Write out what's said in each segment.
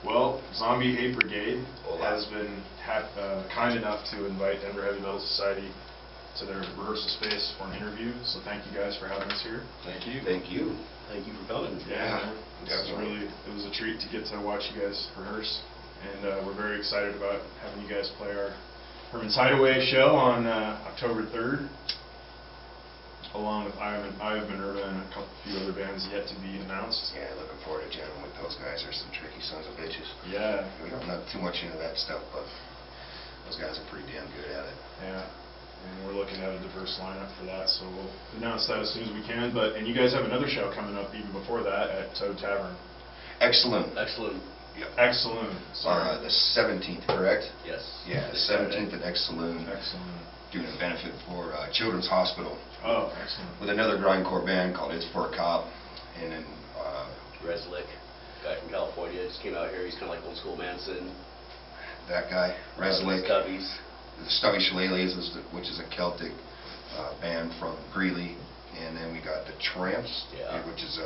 Well, Zombie Hate Brigade has been kind enough to invite Denver Heavy Metal Society to their rehearsal space for an interview. So thank you guys for having us here. Thank you. Thank you. Thank you for coming. Yeah, it was a treat to get to watch you guys rehearse, and we're very excited about having you guys play our Herman's Hideaway show on October 3rd, along with Ivan Minerva and a few other bands yet to be announced. Yeah, looking forward to jamming with those guys. They're some tricky sons of bitches. Yeah. We don't know too much into that stuff, but those guys are pretty damn good at it. Yeah. And we're looking at a diverse lineup for that, so we'll announce that as soon as we can. And you guys have another show coming up even before that at Toad Tavern. Excellent. Yep. Excellent. The 17th, correct? Yes. Yeah, the 17th at X Saloon. Excellent. Doing a benefit for Children's Hospital. Oh, excellent. With another grindcore band called It's For a Cop. And then Reslick, guy from California, just came out here. He's kind of like old school Manson. That guy, Reslick. Stubbies. The Stubby Shillelaghs, which is a Celtic band from Greeley. And then we got the Tramps, which is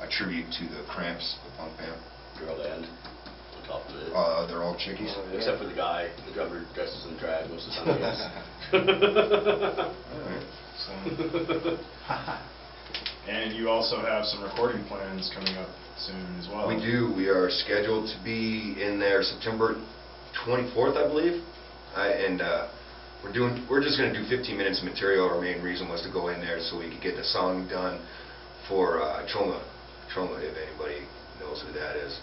a tribute to the Cramps, the punk band. Girl band on top of it. They're all chickies. Oh, yeah. Except for the guy, the drummer dresses in drag most of the time. Alright. And you also have some recording plans coming up soon as well. We do. We are scheduled to be in there September 24th, I believe. We're just going to do 15 minutes of material. Our main reason was to go in there so we could get the song done for Trauma, if anybody knows who that is.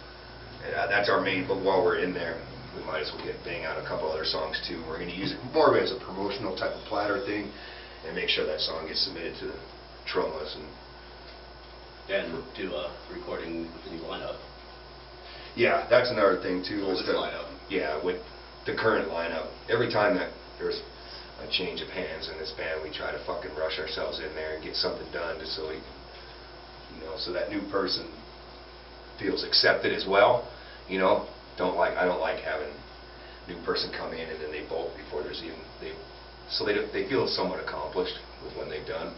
And that's our main, but while we're in there, we might as well bang out a couple other songs too. We're going to use it more as a promotional type of platter thing and make sure that song gets submitted to the Traumas. And do a recording with the new lineup. Yeah, that's another thing too. With the lineup. Yeah, with the current lineup. Every time that there's a change of hands in this band, we try to fucking rush ourselves in there and get something done just so we can, so that new person feels accepted as well. I don't like having a new person come in and then they bolt before there's even they feel somewhat accomplished with what they've done.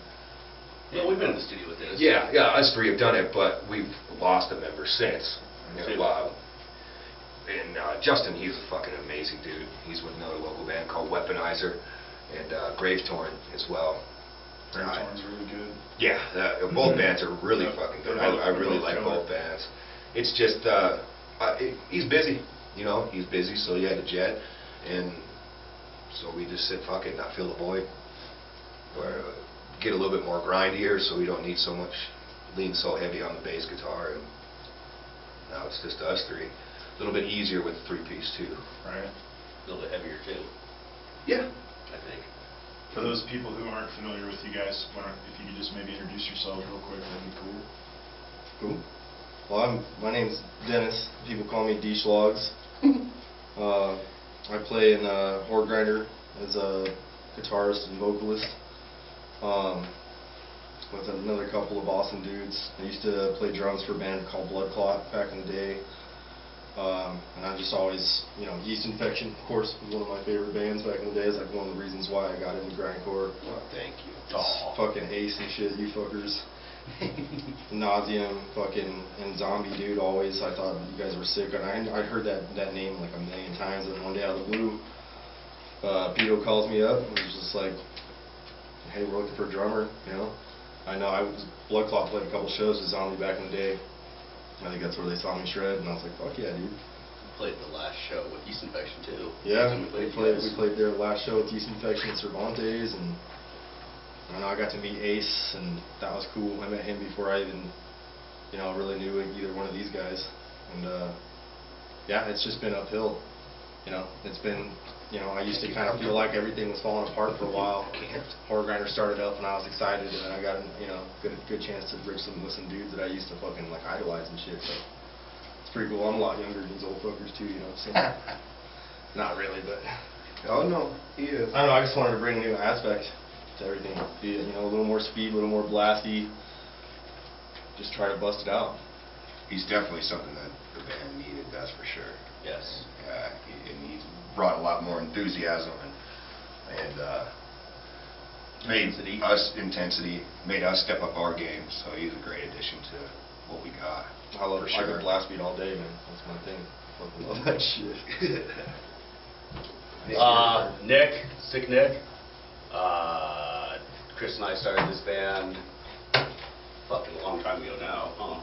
Well, we've been in the studio with this. Yeah, us three have done it, but we've lost a member since. Justin, he's a fucking amazing dude. He's with another local band called Weaponizer and Gravetorn as well. Gravetorn's really good. Yeah, both bands are really fucking good. I really like both bands. It's just, he's busy, he's busy, so he had a jet, and so we just said, fuck it, not fill the void, or get a little bit more grindier so we don't need so much, lean so heavy on the bass guitar, and now it's just us three. A little bit easier with the three-piece too. Right. A little bit heavier too. Yeah. I think. For those people who aren't familiar with you guys, if you could just maybe introduce yourselves real quick, that'd be cool. Cool. Well, my name's Dennis. People call me D-Schlogs. I play in Horde Grinder as a guitarist and vocalist. With another couple of awesome dudes. I used to play drums for a band called Blood Clot back in the day. And I just always, Yeast Infection, of course, was one of my favorite bands back in the day. It's like one of the reasons why I got into grindcore. Oh, thank you. Fucking Ace and shit, you fuckers. Nauseum, and Zombie, dude, always. I thought you guys were sick, and I'd heard that name like a million times, and one day out of the blue, Pito calls me up, and was just like, hey, we're looking for a drummer, I know Blood Clot played a couple shows with Zombie back in the day. I think that's where they saw me shred, and I was like, fuck yeah, dude. We played the last show with Yeast Infection too. Yeah, we played their last show with Yeast Infection at Cervantes, and I know I got to meet Ace, and that was cool. I met him before I even, really knew either one of these guys. And yeah, it's just been uphill. It's been, I used to kind of feel like everything was falling apart for a while. Horde Grinder started up, and I was excited, and then I got, good chance to bridge with some dudes that I used to fucking like idolize and shit. So it's pretty cool. I'm a lot younger than these old fuckers too, So not really, but. Oh no, he is. I don't know. I just wanted to bring a new aspect to everything. Be it, a little more speed, a little more blasty. Just try to bust it out. He's definitely something that the band needed, that's for sure. Yes. And he's brought a lot more enthusiasm and made us step up our game. So he's a great addition to what we got. I love for I sure. could blast beat all day, man. That's my thing. I fucking love that shit. Nick, Sick Nick. Chris and I started this band fucking a long time ago now, huh?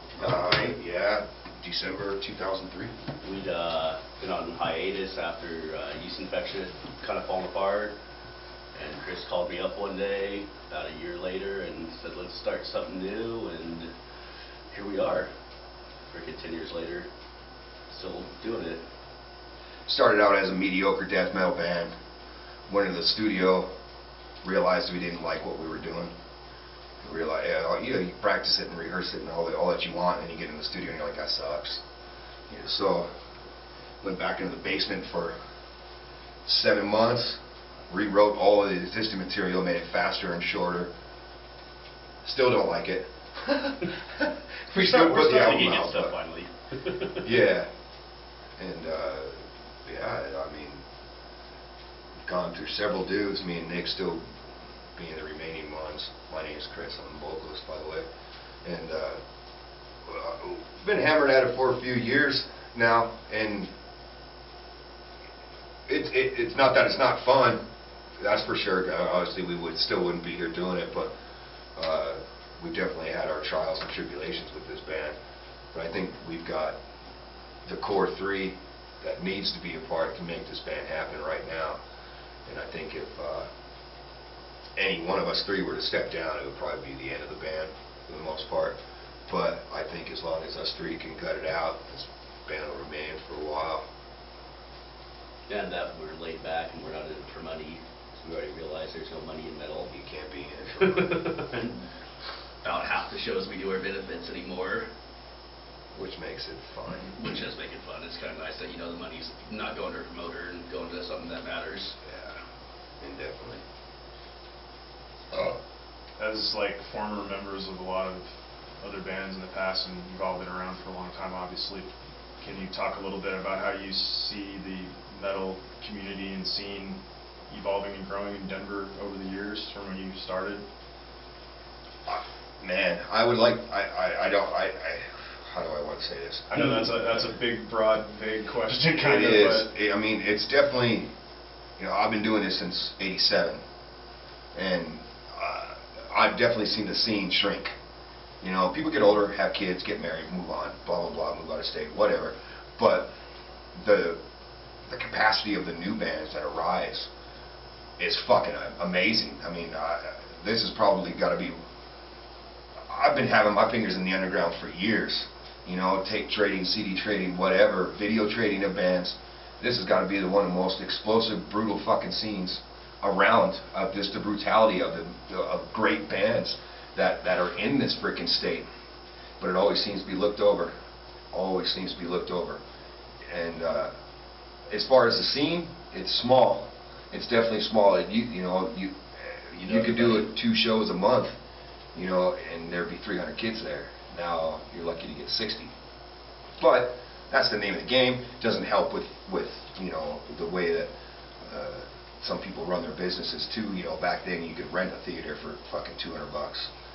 Yeah, December 2003. We'd been on hiatus after yeast infection kind of falling apart, and Chris called me up one day about a year later and said, let's start something new, and here we are, freaking 10 years later, still doing it. Started out as a mediocre death metal band, went into the studio, realized we didn't like what we were doing. Realized, you practice it and rehearse it and all that you want, and then you get in the studio and you're like, that sucks. So went back into the basement for 7 months, rewrote all of the existing material, made it faster and shorter. Still don't like it. We still put the album out, stuff but finally. yeah, and yeah, I mean, gone through several dudes. Me and Nick still being the remaining ones. My name's Chris. I'm the vocalist, by the way, and been hammering at it for a few years now, and it's not that it's not fun. That's for sure. Obviously, we wouldn't be here doing it, but we've definitely had our trials and tribulations with this band. But I think we've got the core three that needs to be a part to make this band happen right now. And I think if any one of us three were to step down, it would probably be the end of the band for the most part. But I think as long as us three can gut it out, this band will remain for a while. And that we're laid back and we're not in it for money. We already realized there's no money in metal. You can't be in it for money. About half the shows we do are benefits anymore, Which makes it fun. which does make it fun. It's kind of nice that, you know, the money's not going to a promoter and going to something that matters. Yeah, indefinitely. As like former members of a lot of other bands in the past, and you've all been around for a long time, obviously, can you talk a little bit about how you see the metal community and scene evolving and growing in Denver over the years from when you started? Man, I would like, how do I want to say this? I know that's a big, broad, vague question, kind of. It is. I mean, it's definitely, you know, I've been doing this since '87, and I've definitely seen the scene shrink. You know, people get older, have kids, get married, move on, blah, blah, blah, move out of state, whatever. But the capacity of the new bands that arise is fucking amazing. I mean, this has probably got to be, I've been having my fingers in the underground for years. You know, tape trading, CD trading, whatever, video trading of bands. This has got to be one of the most explosive, brutal fucking scenes around, of just the brutality of great bands that are in this freaking state. But it always seems to be looked over. Always seems to be looked over. And as far as the scene, it's small. It's definitely small. You could do 2 shows a month, you know, and there'd be 300 kids there. Now you're lucky to get 60. But that's the name of the game. It doesn't help with you know, the way that some people run their businesses too. You know, back then you could rent a theater for fucking $200.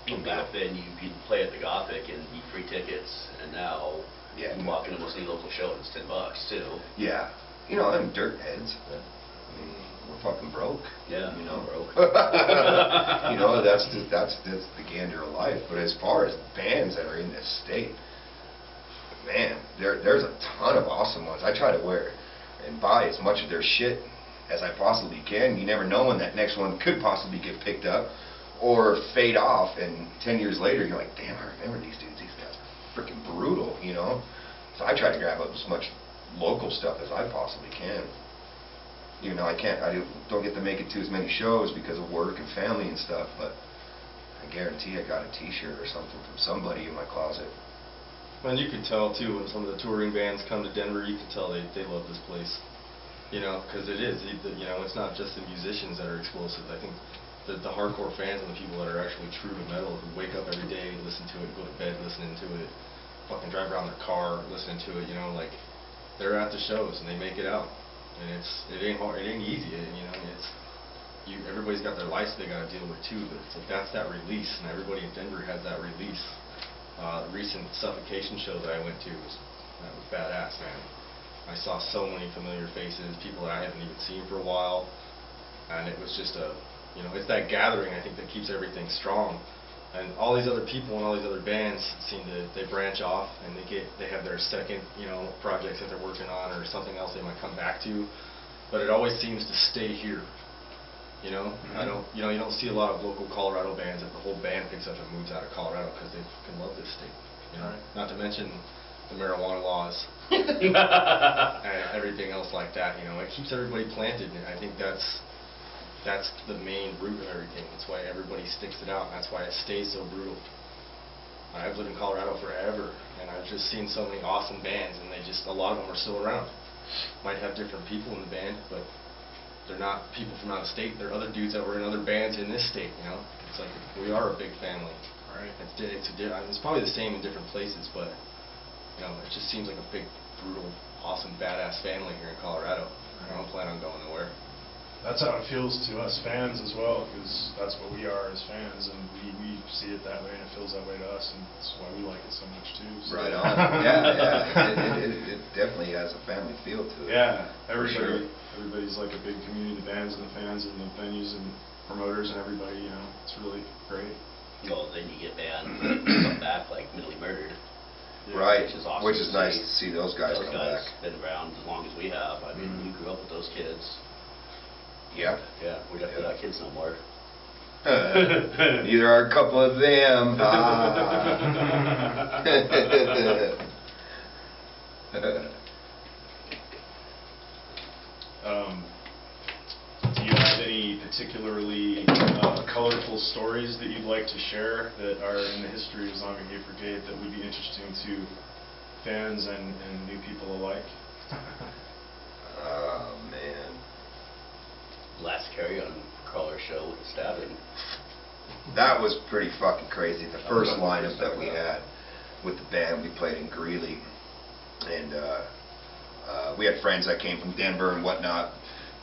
And back then you could play at the Gothic and be free tickets, and now you can walk into almost any local show and it's $10 too. Yeah, you know, them dirt heads. But, I mean, we're fucking broke. Yeah, you know, broke. you know, that's the gander of life. But as far as bands that are in this state, man, there's a ton of awesome ones. I try to wear and buy as much of their shit as I possibly can. You never know when that next one could possibly get picked up or fade off, and 10 years later you're like, damn, I remember these dudes. These guys are freaking brutal, you know. So I try to grab up as much local stuff as I possibly can. You know, I don't get to make it to as many shows because of work and family and stuff, but I guarantee I got a t-shirt or something from somebody in my closet. And you could tell too when some of the touring bands come to Denver, you can tell they love this place. You know, because it is, you know, it's not just the musicians that are explosive. I think the hardcore fans and the people that are actually true to metal, who wake up every day, listen to it, go to bed listening to it, fucking drive around their car listening to it, you know, like, they're at the shows and they make it out. And it ain't hard, it ain't easy, you know, everybody's got their lives they gotta deal with too, but it's like, that's that release, and everybody in Denver has that release. The recent Suffocation show that I went to was badass, man. I saw so many familiar faces, people that I haven't even seen for a while, and it was just it's that gathering, I think, that keeps everything strong. And all these other people and all these other bands they branch off and they have their second, projects that they're working on or something else they might come back to, but it always seems to stay here. You don't see a lot of local Colorado bands that the whole band picks up and moves out of Colorado because they fucking love this state. Right. Not to mention the marijuana laws and everything else like that. It keeps everybody planted, and I think that's the main root of everything. That's why everybody sticks it out, and that's why it stays so brutal. I've lived in Colorado forever, and I've just seen so many awesome bands, and a lot of them are still around. Might have different people in the band, but they're not people from out of state. They're other dudes that were in other bands in this state. It's like we are a big family. Right. It's probably the same in different places, but it just seems like a big, brutal, awesome, badass family here in Colorado. I don't plan on going nowhere. That's how it feels to us fans as well, because that's what we are as fans, and we see it that way, and it feels that way to us, and that's why we like it so much too. So. Right on. Yeah. It definitely has a family feel to it. Yeah, everybody's like a big community, the bands and the fans and the venues and promoters and everybody. It's really great. Well, then you get bands that come back like Middle Murdered. Yeah. Right, Which is awesome which is to nice see. to see those guys come back. Been around as long as we have. I mean, we grew up with those kids. Yep. Yeah, we're definitely not kids no more. Neither are a couple of them. Do you have any particularly colorful stories that you'd like to share that are in the history of Zombie Hate Brigade that would be interesting to fans and new people alike? Oh, man. Last carry-on crawler show with stabbing. That was pretty fucking crazy. The first lineup that we had with the band, we played in Greeley, and we had friends that came from Denver and whatnot.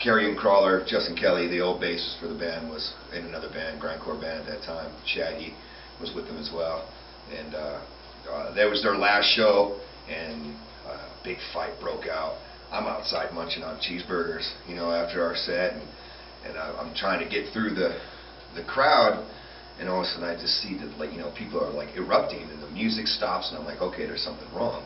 Carrion Crawler, Justin Kelly, the old bassist for the band, was in another band, grindcore band at that time. Shaggy was with them as well, and that was their last show, and a big fight broke out. I'm outside munching on cheeseburgers, after our set, and I'm trying to get through the crowd, and all of a sudden I just see that people are like erupting, and the music stops, and I'm like, okay, there's something wrong,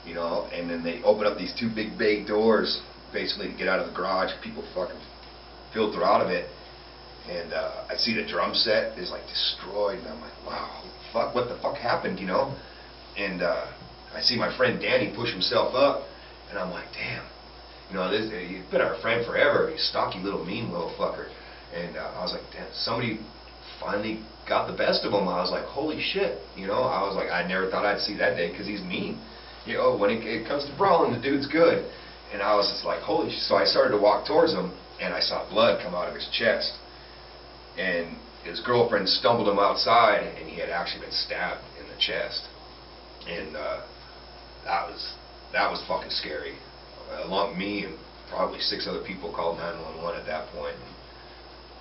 and then they open up these two big bay doors, basically to get out of the garage. People fucking filter out of it, and I see the drum set is like destroyed, and I'm like, wow, fuck, what the fuck happened, and I see my friend Danny push himself up, and I'm like, damn, he's been our friend forever. He's a stocky little mean little fucker. And I was like, damn, somebody finally got the best of him. I was like, holy shit, I was like, I never thought I'd see that day because he's mean. When it comes to brawling, the dude's good. And I was just like, holy shit. So I started to walk towards him, and I saw blood come out of his chest. And his girlfriend stumbled him outside, and he had actually been stabbed in the chest. And that was fucking scary. Along me and probably 6 other people called 911 at that point.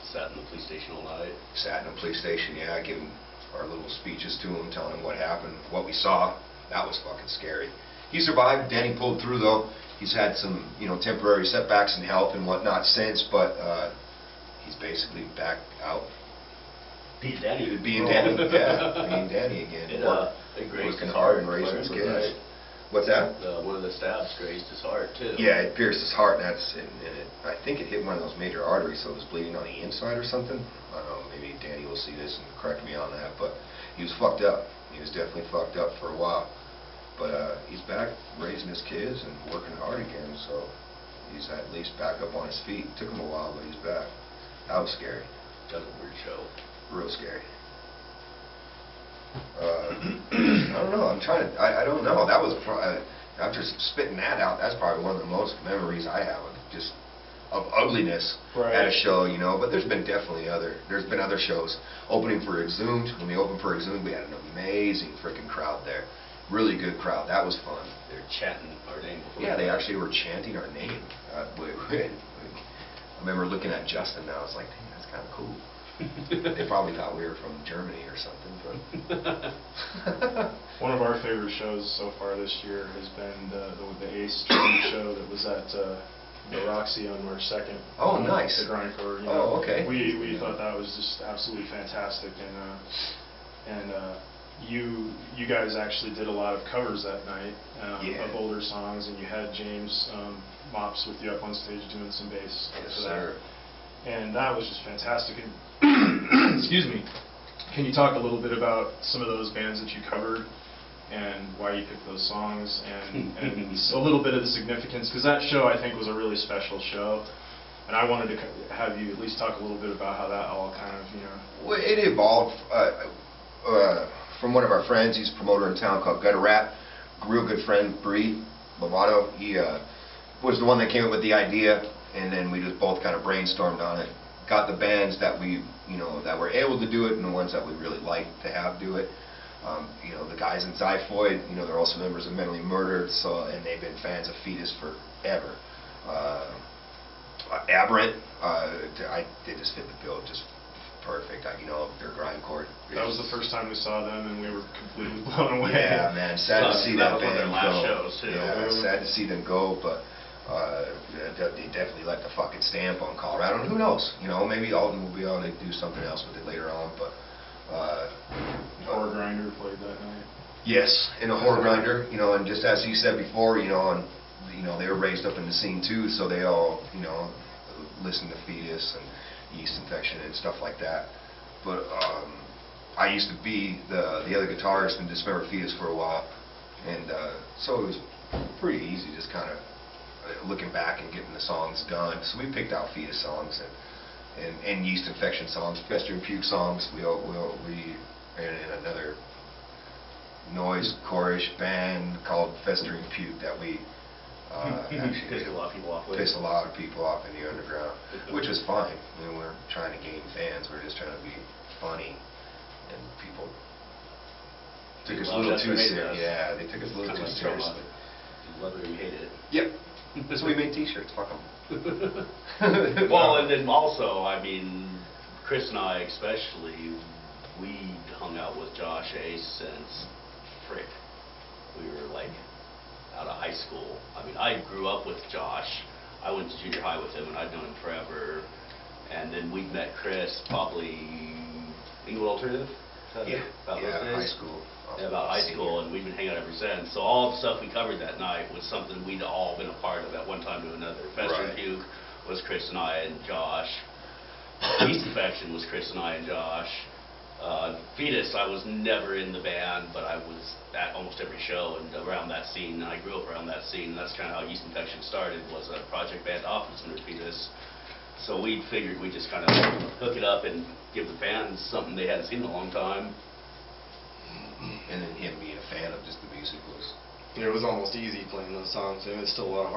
Sat in the police station all night. Sat in the police station, yeah, giving our little speeches to him, telling him what happened, what we saw. That was fucking scary. He survived. Danny pulled through, though. He's had some, temporary setbacks in health and whatnot since, but he's basically back out. Being Danny. Being Danny, yeah. Being Danny again. Working hard and raising his kids. Right. What's that? One of the stabs grazed his heart, too. Yeah, it pierced his heart, and I think it hit one of those major arteries, so it was bleeding on the inside or something. I don't know, maybe Danny will see this and correct me on that, but he was fucked up. He was definitely fucked up for a while. But he's back raising his kids and working hard again, so he's at least back up on his feet. It took him a while, but he's back. That was scary. That was a weird show. Real scary. I don't know. I don't know. That was after spitting that out. That's probably one of the most memories I have of ugliness at a show, But there's been other shows. Opening for Exhumed. When we opened for Exhumed, we had an amazing freaking crowd there. Really good crowd. That was fun. They were chanting our name before. Yeah, they actually were chanting our name. I remember looking at Justin, and I was like, dang, that's kind of cool. They probably thought we were from Germany or something, but... One of our favorite shows so far this year has been the Ace tribute show that was at the Roxy on March 2nd. Oh, nice. The Grindcore. Oh, okay. We thought that was just absolutely fantastic, and you guys actually did a lot of covers that night of older songs, and you had James Mops with you up on stage doing some bass. Yes, for sir. That. And that was just fantastic. And excuse me. Can you talk a little bit about some of those bands that you covered and why you picked those songs and a little bit of the significance? Because that show, I think, was a really special show. And I wanted to have you at least talk a little bit about how that all kind of, Well, it evolved from one of our friends. He's a promoter in town called Gutter Rap. A real good friend, Bree Lovato. He was the one that came up with the idea, and then we just both kind of brainstormed on it. Got the bands that we, that were able to do it, and the ones that we really liked to have do it. The guys in Xiphoid, they're also members of Mentally Murdered, and they've been fans of Fetus forever. Aberrant, they just fit the bill just perfect. Their grindcore. that was the first time we saw them, and we were completely blown away. Yeah, man, sad to see that was one of their band last go. shows, too. Yeah, sad to see them go, but they definitely left a fucking stamp on Colorado. And who knows? Maybe Alden will be able to do something else with it later on, but. Horror Grinder played that night. Yes, in a Horror Grinder, and just as you said before, they were raised up in the scene too, so they all, listened to Fetus and Yeast Infection and stuff like that. But I used to be the other guitarist in Dismember Fetus for a while, and so it was pretty easy just kind of looking back and getting the songs done. So we picked out Fetus songs and Yeast Infection songs, Festering Puke songs. We ran in another noise core-ish band called Festering Puke that we actually Pissed a lot of people off with. pissed a lot of people off in the underground, which is fine. We're trying to gain fans. We're just trying to be funny, and people took us a little too seriously. Yeah, they took us a little too seriously. You loved it or you hated it. Yep. So we made T-shirts. Fuck them. Well, and then also, Chris and I especially, we hung out with Josh Ace since frick. We were like out of high school. I grew up with Josh. I went to junior high with him, and I'd known him forever. And then we met Chris probably Inglewood Alternative. About those days? High school. Yeah, about high school, and we've been hanging out ever since. So all the stuff we covered that night was something we'd all been a part of at one time to another. Fester and Puke was Chris and I and Josh. Yeast Infection was Chris and I and Josh. Fetus, I was never in the band, but I was at almost every show and around that scene. And I grew up around that scene, and that's kind of how Yeast Infection started, was a project band office under Fetus. So we figured we'd just kind of hook it up and give the fans something they hadn't seen in a long time. And then him being a fan of just the music was... It was almost easy playing those songs. It was still a lot of